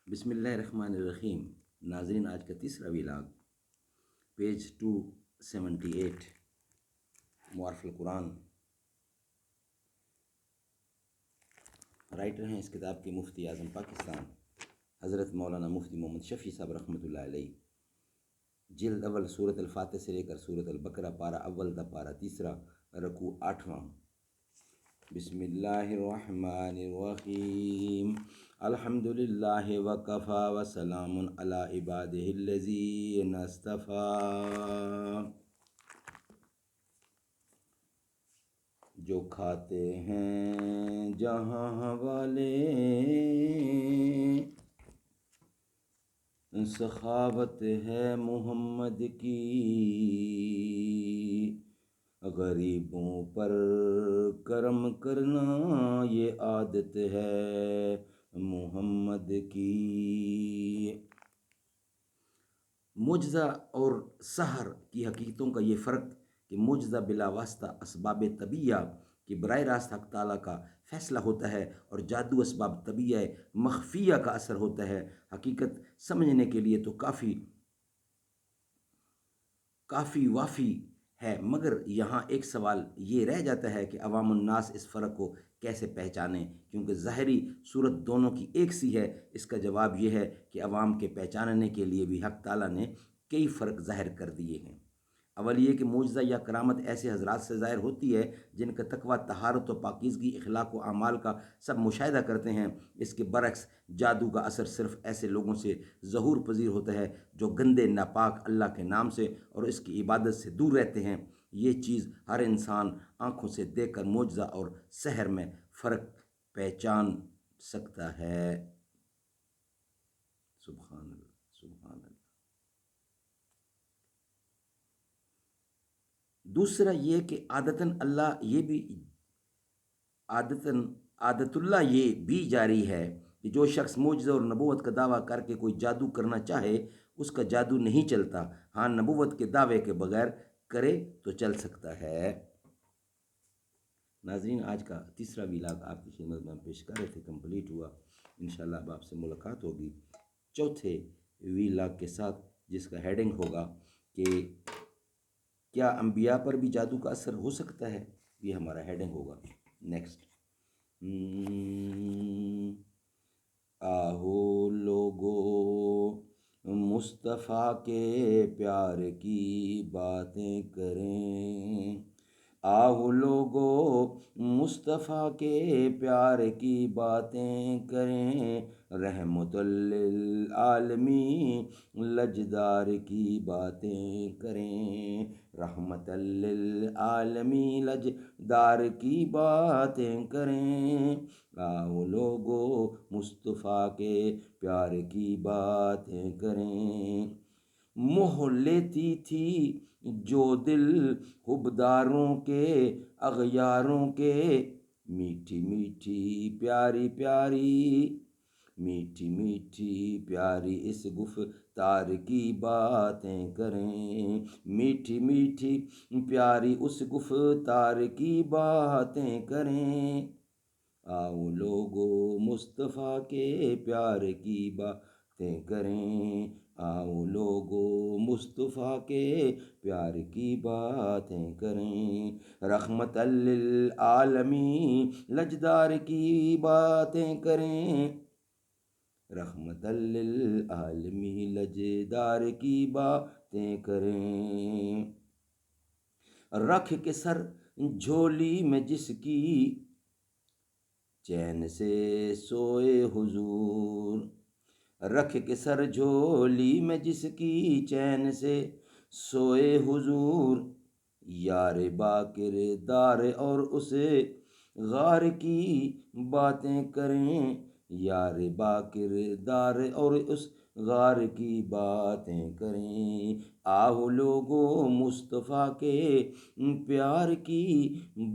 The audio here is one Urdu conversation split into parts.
بسم اللہ الرحمن الرحیم۔ ناظرین، آج کا تیسرا ویلاگ، پیج 278، معارف القرآن۔ رائٹر ہیں اس کتاب کے مفتی اعظم پاکستان حضرت مولانا مفتی محمد شفیع صاحب رحمۃ اللہ علیہ۔ جلد اول، سورۃ الفاتح سے لے کر سورۃ البقرہ، پارہ اول تا پارہ تیسرا، رکوع 8واں۔ بسم اللہ الرحمن الرحیم۔ الحمد للہ وکفی وسلام علی عبادہ الذین اصطفیٰ۔ جو کھاتے ہیں جہاں والے سخاوت ہے محمد کی، غریبوں پر کرم کرنا یہ عادت ہے محمد کی۔ معجزہ اور سحر کی حقیقتوں کا یہ فرق کہ معجزہ بلا واسطہ اسباب طبیعہ کہ براہ راست حق تعالیٰ کا فیصلہ ہوتا ہے، اور جادو اسباب طبیعہ مخفیہ کا اثر ہوتا ہے۔ حقیقت سمجھنے کے لیے تو کافی وافی ہے، مگر یہاں ایک سوال یہ رہ جاتا ہے کہ عوام الناس اس فرق کو کیسے پہچانیں، کیونکہ ظاہری صورت دونوں کی ایک سی ہے۔ اس کا جواب یہ ہے کہ عوام کے پہچاننے کے لیے بھی حق تعالیٰ نے کئی فرق ظاہر کر دیے ہیں۔ اول یہ کہ معجزہ یا کرامت ایسے حضرات سے ظاہر ہوتی ہے جن کا تقویٰ، طہارت و پاکیزگی، اخلاق و اعمال کا سب مشاہدہ کرتے ہیں۔ اس کے برعکس جادو کا اثر صرف ایسے لوگوں سے ظہور پذیر ہوتا ہے جو گندے، ناپاک اللہ کے نام سے اور اس کی عبادت سے دور رہتے ہیں۔ یہ چیز ہر انسان آنکھوں سے دیکھ کر معجزہ اور سحر میں فرق پہچان سکتا ہے۔ سبحان اللہ، سبحان اللہ۔ دوسرا یہ کہ عادت اللہ یہ بھی جاری ہے کہ جو شخص معجزہ اور نبوت کا دعویٰ کر کے کوئی جادو کرنا چاہے اس کا جادو نہیں چلتا، ہاں نبوت کے دعوے کے بغیر کرے تو چل سکتا ہے۔ ناظرین، آج کا تیسرا ویلاگ آپ کی خدمت میں پیش کر رہے تھے، کمپلیٹ ہوا۔ انشاءاللہ اب آپ سے ملاقات ہوگی چوتھے ویلاگ کے ساتھ، جس کا ہیڈنگ ہوگا کہ کیا انبیاء پر بھی جادو کا اثر ہو سکتا ہے؟ یہ ہمارا ہیڈنگ ہوگا۔ نیکسٹ۔ آہو لوگو مصطفیٰ کے پیار کی باتیں کریں، آہو لوگو مصطفیٰ کے پیار کی باتیں کریں، رحمت للعالمین لجدار کی باتیں کریں، رحمت للعالمین لجدار کی باتیں کریں، آؤ لوگو مصطفیٰ کے پیار کی باتیں کریں۔ موہ لیتی تھی جو دل حبداروں کے، اغیاروں کے، میٹھی میٹھی پیاری پیاری، میٹھی میٹھی پیاری اس گفتار کی باتیں کریں، میٹھی میٹھی پیاری اس گفتار کی باتیں کریں، آؤ لوگو مصطفیٰ کے پیار کی باتیں کریں، آؤ لوگو مصطفیٰ کے پیار کی باتیں کریں، رحمت للعالمین لجدار کی باتیں کریں، رحمت للعالمین لجدار کی باتیں کریں۔ رکھ کے سر جھولی میں جس کی چین سے سوئے حضور، رکھ کے سر جھولی میں جس کی چین سے سوئے حضور، یار با کردار اور اس غار کی باتیں کریں، یار با کردار اور اس غار کی باتیں کریں، آؤ لوگو مصطفیٰ کے پیار کی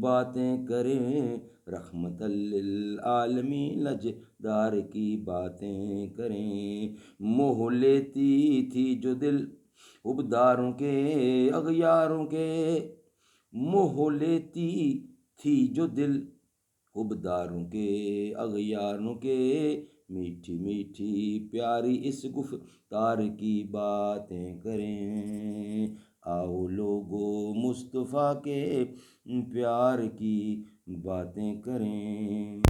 باتیں کریں، رحمت للعالمین لجدار کی باتیں کریں۔ موہ لیتی تھی جو دل حبداروں کے، اغیاروں کے، موہ لیتی تھی جو دل حبداروں کے، اغیاروں کے، میٹھی میٹھی پیاری اس گفتار کی باتیں کریں، آؤ لوگو مصطفیٰ کے پیار کی باتیں کریں۔